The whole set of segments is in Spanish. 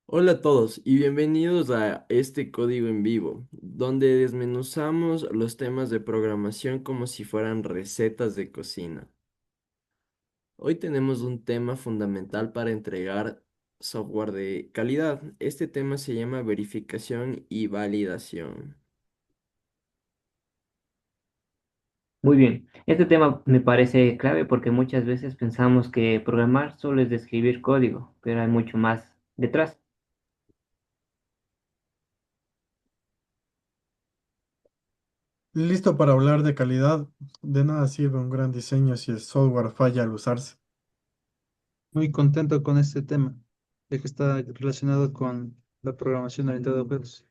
Hola a todos y bienvenidos a este código en vivo, donde desmenuzamos los temas de programación como si fueran recetas de cocina. Hoy tenemos un tema fundamental para entregar software de calidad. Este tema se llama verificación y validación. Muy bien, este tema me parece clave porque muchas veces pensamos que programar solo es de escribir código, pero hay mucho más detrás. Listo para hablar de calidad. De nada sirve un gran diseño si el software falla al usarse. Muy contento con este tema, ya que está relacionado con la programación orientada a objetos.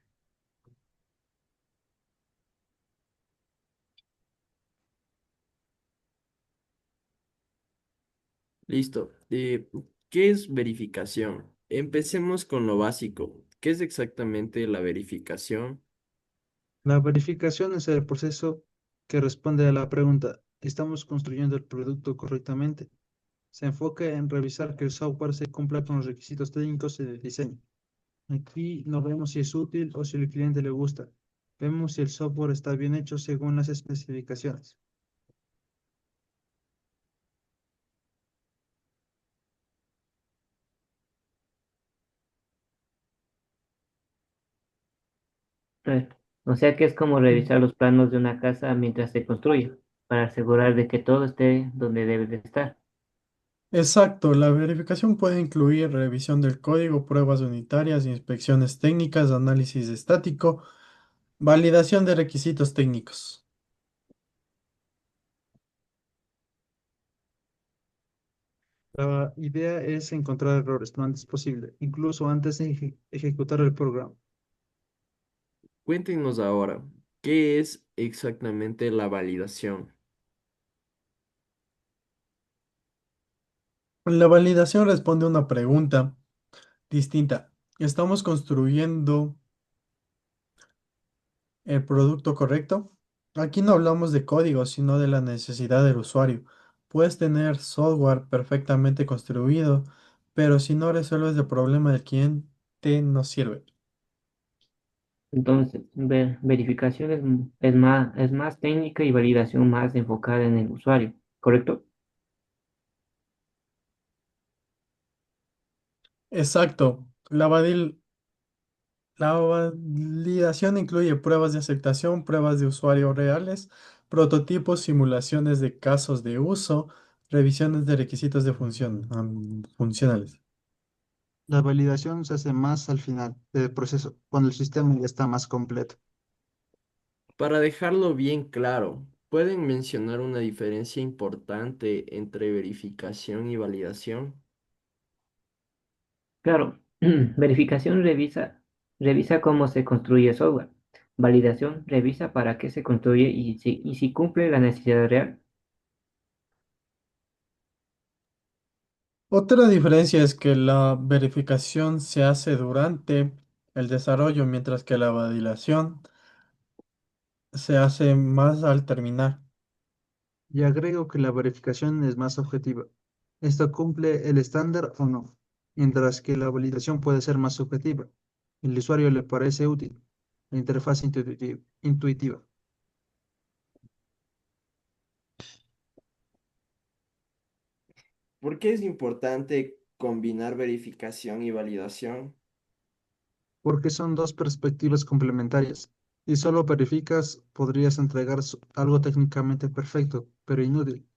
Listo. ¿Qué es verificación? Empecemos con lo básico. ¿Qué es exactamente la verificación? La verificación es el proceso que responde a la pregunta, ¿estamos construyendo el producto correctamente? Se enfoca en revisar que el software se cumpla con los requisitos técnicos y de diseño. Aquí no vemos si es útil o si el cliente le gusta. Vemos si el software está bien hecho según las especificaciones. Eh, O sea que es como revisar los planos de una casa mientras se construye, para asegurar de que todo esté donde debe de estar. Exacto, la verificación puede incluir revisión del código, pruebas unitarias, inspecciones técnicas, análisis estático, validación de requisitos técnicos. La idea es encontrar errores lo antes posible, incluso antes de ejecutar el programa. Cuéntenos ahora, ¿qué es exactamente la validación? La validación responde a una pregunta distinta. ¿Estamos construyendo el producto correcto? Aquí no hablamos de código, sino de la necesidad del usuario. Puedes tener software perfectamente construido, pero si no resuelves el problema del cliente, no sirve. Entonces, verificación es más técnica y validación más enfocada en el usuario, ¿correcto? Exacto. La validación incluye pruebas de aceptación, pruebas de usuario reales, prototipos, simulaciones de casos de uso, revisiones de requisitos de funcionales. La validación se hace más al final del proceso, cuando el sistema ya está más completo. Para dejarlo bien claro, ¿pueden mencionar una diferencia importante entre verificación y validación? Claro, verificación revisa cómo se construye el software. Validación revisa para qué se construye y si cumple la necesidad real. Otra diferencia es que la verificación se hace durante el desarrollo, mientras que la validación se hace más al terminar. Y agrego que la verificación es más objetiva. ¿Esto cumple el estándar o no? Mientras que la validación puede ser más subjetiva. El usuario le parece útil. La interfaz intuitiva. ¿Por qué es importante combinar verificación y validación? Porque son dos perspectivas complementarias. Si solo verificas, podrías entregar algo técnicamente perfecto, pero inútil.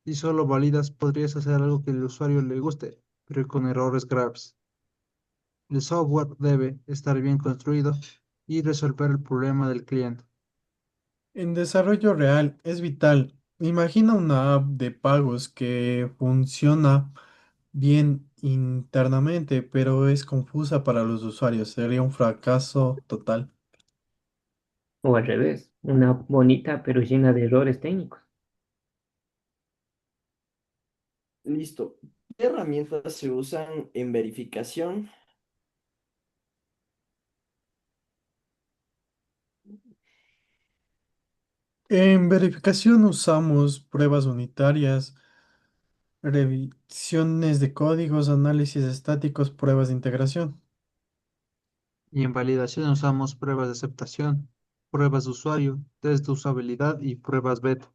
Si solo validas, podrías hacer algo que el usuario le guste, pero con errores graves. El software debe estar bien construido y resolver el problema del cliente. En desarrollo real es vital. Imagina una app de pagos que funciona bien internamente, pero es confusa para los usuarios. Sería un fracaso total. O al revés, una bonita pero llena de errores técnicos. Listo. ¿Qué herramientas se usan en verificación? En verificación usamos pruebas unitarias, revisiones de códigos, análisis estáticos, pruebas de integración. Y en validación usamos pruebas de aceptación, pruebas de usuario, test de usabilidad y pruebas beta,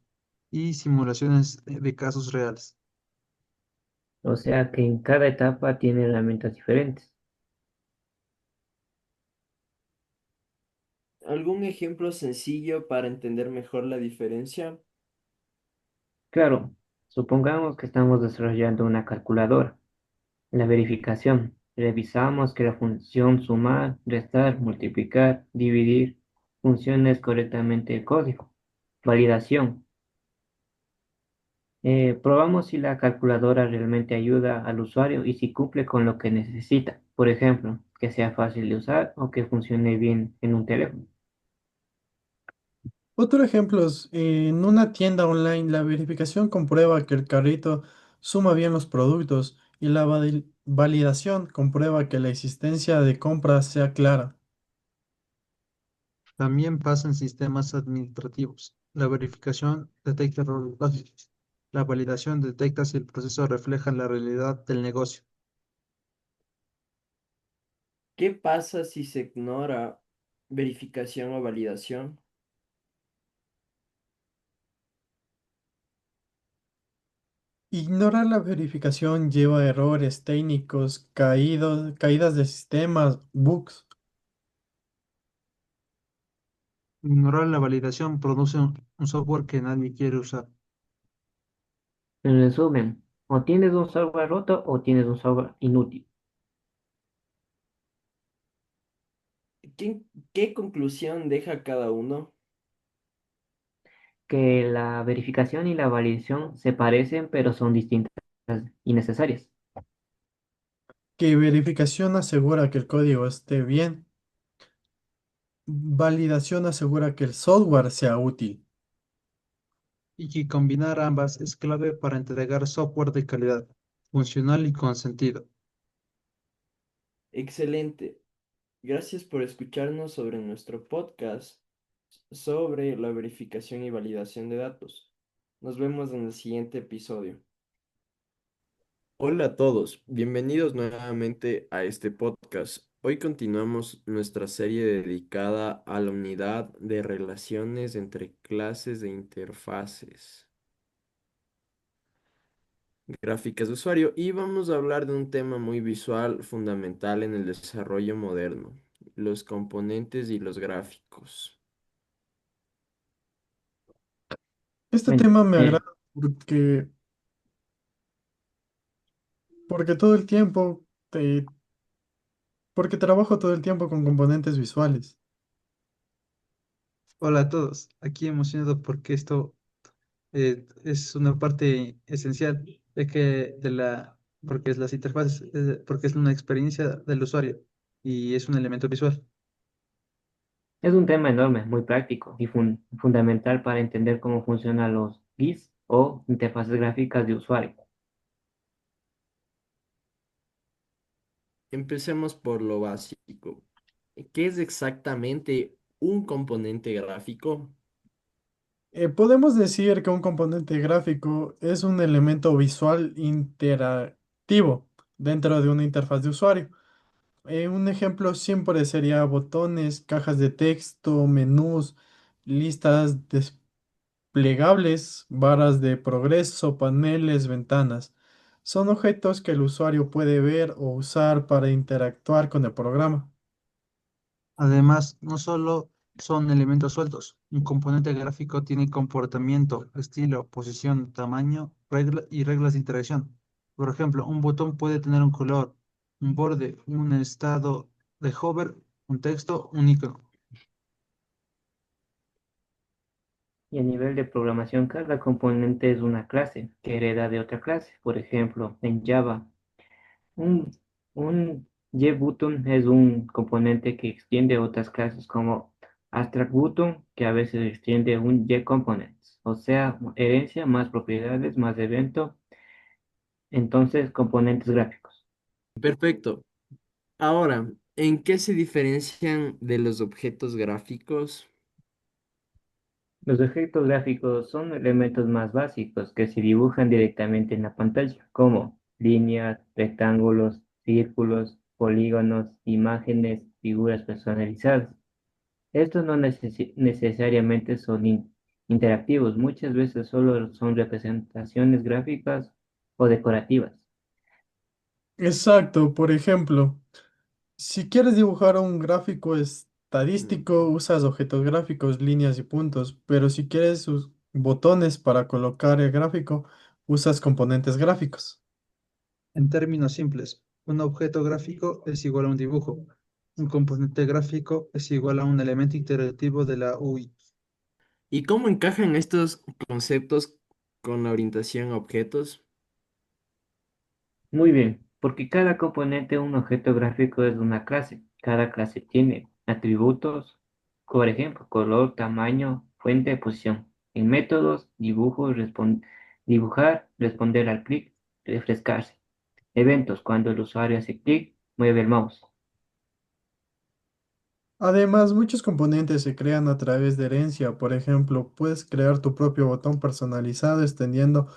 y simulaciones de casos reales. O sea que en cada etapa tiene herramientas diferentes. ¿Algún ejemplo sencillo para entender mejor la diferencia? Claro, supongamos que estamos desarrollando una calculadora. La verificación. Revisamos que la función sumar, restar, multiplicar, dividir funcione correctamente el código. Validación. Probamos si la calculadora realmente ayuda al usuario y si cumple con lo que necesita. Por ejemplo, que sea fácil de usar o que funcione bien en un teléfono. Otro ejemplo es, en una tienda online, la verificación comprueba que el carrito suma bien los productos y la validación comprueba que la existencia de compra sea clara. También pasa en sistemas administrativos. La verificación detecta errores lógicos. La validación detecta si el proceso refleja la realidad del negocio. ¿Qué pasa si se ignora verificación o validación? Ignorar la verificación lleva a errores técnicos, caídas de sistemas, bugs. Ignorar la validación produce un software que nadie quiere usar. En resumen, o tienes un software roto o tienes un software inútil. ¿Qué conclusión deja cada uno? Que la verificación y la validación se parecen pero son distintas y necesarias. Que verificación asegura que el código esté bien. Validación asegura que el software sea útil. Y que combinar ambas es clave para entregar software de calidad, funcional y con sentido. Excelente. Gracias por escucharnos sobre nuestro podcast sobre la verificación y validación de datos. Nos vemos en el siguiente episodio. Hola a todos, bienvenidos nuevamente a este podcast. Hoy continuamos nuestra serie dedicada a la unidad de relaciones entre clases de interfaces gráficas de usuario y vamos a hablar de un tema muy visual fundamental en el desarrollo moderno, los componentes y los gráficos. Este Bueno, tema me agrada porque todo el tiempo, porque trabajo todo el tiempo con componentes visuales. Hola a todos, aquí emocionado porque esto es una parte esencial porque es las interfaces, porque es una experiencia del usuario y es un elemento visual. es un tema enorme, muy práctico y fundamental para entender cómo funcionan los GIS o interfaces gráficas de usuario. Empecemos por lo básico. ¿Qué es exactamente un componente gráfico? Podemos decir que un componente gráfico es un elemento visual interactivo dentro de una interfaz de usuario. Un ejemplo siempre sería botones, cajas de texto, menús, listas desplegables, barras de progreso, paneles, ventanas. Son objetos que el usuario puede ver o usar para interactuar con el programa. Además, no solo son elementos sueltos, un componente gráfico tiene comportamiento, estilo, posición, tamaño, y reglas de interacción. Por ejemplo, un botón puede tener un color, un borde, un estado de hover, un texto, un icono. Y a nivel de programación, cada componente es una clase que hereda de otra clase. Por ejemplo, en Java, un, un JButton es un componente que extiende otras clases como AbstractButton, que a veces extiende un JComponents, o sea, herencia más propiedades más evento, entonces componentes gráficos. Perfecto. Ahora, ¿en qué se diferencian de los objetos gráficos? Los objetos gráficos son elementos más básicos que se dibujan directamente en la pantalla, como líneas, rectángulos, círculos, polígonos, imágenes, figuras personalizadas. Estos no necesariamente son interactivos, muchas veces solo son representaciones gráficas o decorativas. Exacto, por ejemplo, si quieres dibujar un gráfico Mm. estadístico, usas objetos gráficos, líneas y puntos, pero si quieres sus botones para colocar el gráfico, usas componentes gráficos. En términos simples, un objeto gráfico es igual a un dibujo. Un componente gráfico es igual a un elemento interactivo de la UI. ¿Y cómo encajan estos conceptos con la orientación a objetos? Muy bien, porque cada componente de un objeto gráfico es una clase. Cada clase tiene atributos, por ejemplo, color, tamaño, fuente, posición. En métodos, dibujar, responder al clic, refrescarse. Eventos, cuando el usuario hace clic, mueve el mouse. Además, muchos componentes se crean a través de herencia. Por ejemplo, puedes crear tu propio botón personalizado extendiendo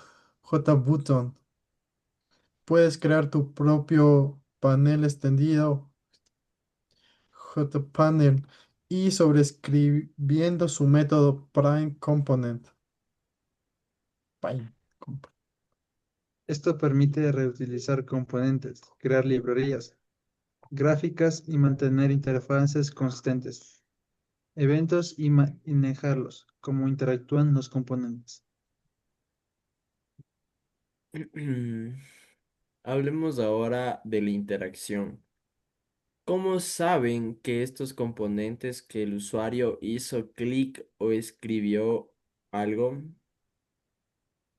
JButton. Puedes crear tu propio panel extendido JPanel y sobreescribiendo su método prime component. Prime comp- Esto permite reutilizar componentes, crear librerías gráficas y mantener interfaces consistentes, eventos y manejarlos, cómo interactúan los componentes. Hablemos ahora de la interacción. ¿Cómo saben que estos componentes que el usuario hizo clic o escribió algo?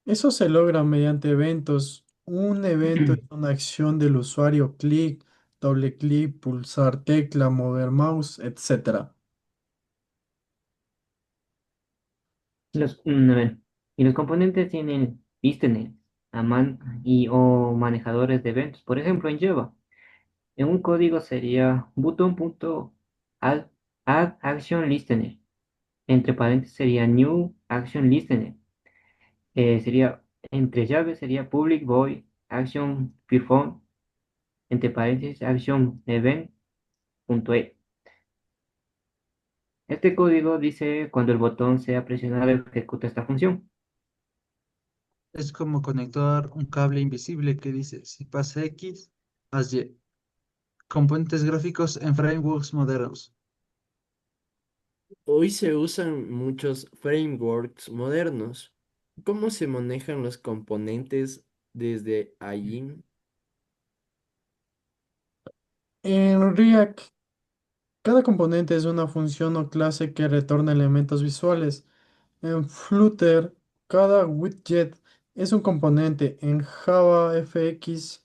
Eso se logra mediante eventos. Un evento es una acción del usuario, clic, doble clic, pulsar tecla, mover mouse, etcétera. A ver, y los componentes tienen listeners y o manejadores de eventos. Por ejemplo, en Java, en un código sería button.add add action listener. Entre paréntesis sería new action listener. Sería entre llaves sería public void action perform. Entre paréntesis action event.e. Este código dice cuando el botón sea presionado ejecuta esta función. Es como conectar un cable invisible que dice, si pasa X, haz Y. Componentes gráficos en frameworks modernos. Hoy se usan muchos frameworks modernos. ¿Cómo se manejan los componentes desde allí? En React, cada componente es una función o clase que retorna elementos visuales. En Flutter, cada widget es un componente. En Java FX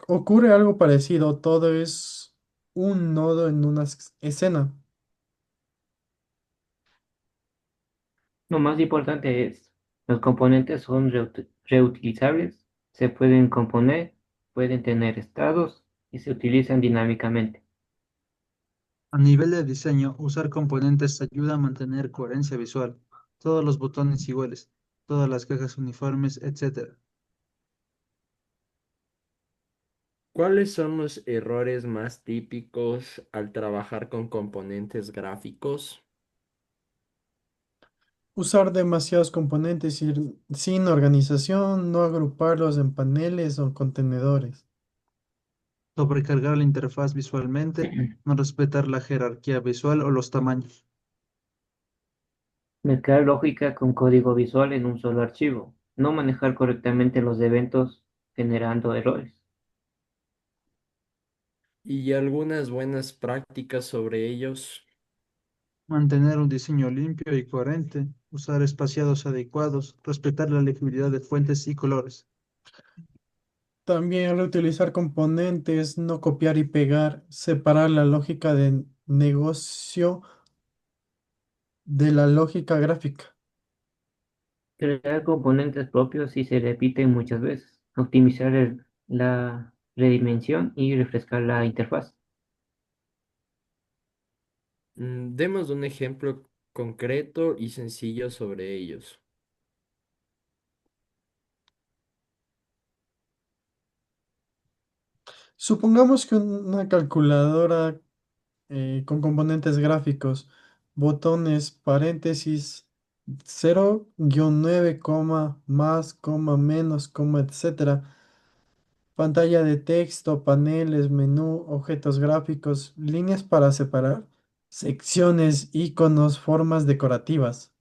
ocurre algo parecido. Todo es un nodo en una escena. Lo más importante es, los componentes son reutilizables, se pueden componer, pueden tener estados y se utilizan dinámicamente. A nivel de diseño, usar componentes ayuda a mantener coherencia visual. Todos los botones iguales, todas las cajas uniformes, etc. ¿Cuáles son los errores más típicos al trabajar con componentes gráficos? Usar demasiados componentes sin organización, no agruparlos en paneles o contenedores. Sobrecargar la interfaz visualmente, no respetar la jerarquía visual o los tamaños. Mezclar lógica con código visual en un solo archivo. No manejar correctamente los eventos generando errores. Y algunas buenas prácticas sobre ellos. Mantener un diseño limpio y coherente, usar espaciados adecuados, respetar la legibilidad de fuentes y colores. También reutilizar componentes, no copiar y pegar, separar la lógica de negocio de la lógica gráfica. Crear componentes propios si se repiten muchas veces. Optimizar la redimensión y refrescar la interfaz. Demos un ejemplo concreto y sencillo sobre ellos. Supongamos que una calculadora con componentes gráficos, botones, paréntesis, 0-9, coma, más, coma, menos, coma, etcétera. Pantalla de texto, paneles, menú, objetos gráficos, líneas para separar, secciones, iconos, formas decorativas.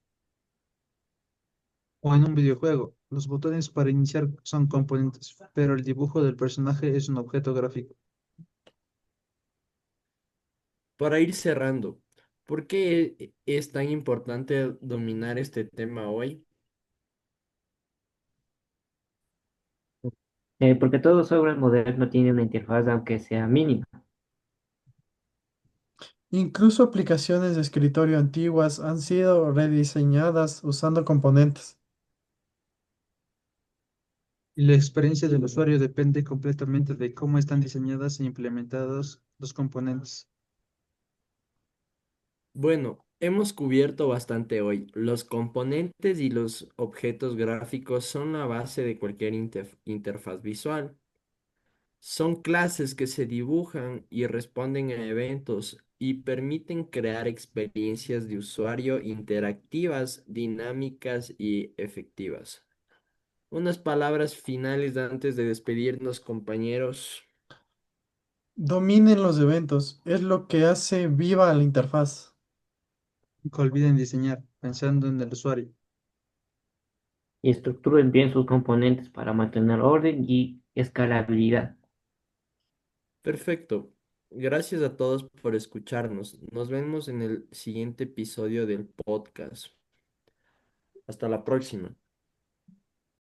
O en un videojuego, los botones para iniciar son componentes, pero el dibujo del personaje es un objeto gráfico. Para ir cerrando, ¿por qué es tan importante dominar este tema hoy? Porque todo software moderno tiene una interfaz, aunque sea mínima. Incluso aplicaciones de escritorio antiguas han sido rediseñadas usando componentes. Y la experiencia del usuario depende completamente de cómo están diseñadas e implementados los componentes. Bueno, hemos cubierto bastante hoy. Los componentes y los objetos gráficos son la base de cualquier interfaz visual. Son clases que se dibujan y responden a eventos y permiten crear experiencias de usuario interactivas, dinámicas y efectivas. Unas palabras finales antes de despedirnos, compañeros. Dominen los eventos, es lo que hace viva la interfaz. Nunca olviden diseñar, pensando en el usuario. Y estructuren bien sus componentes para mantener orden y escalabilidad. Perfecto. Gracias a todos por escucharnos. Nos vemos en el siguiente episodio del podcast. Hasta la próxima.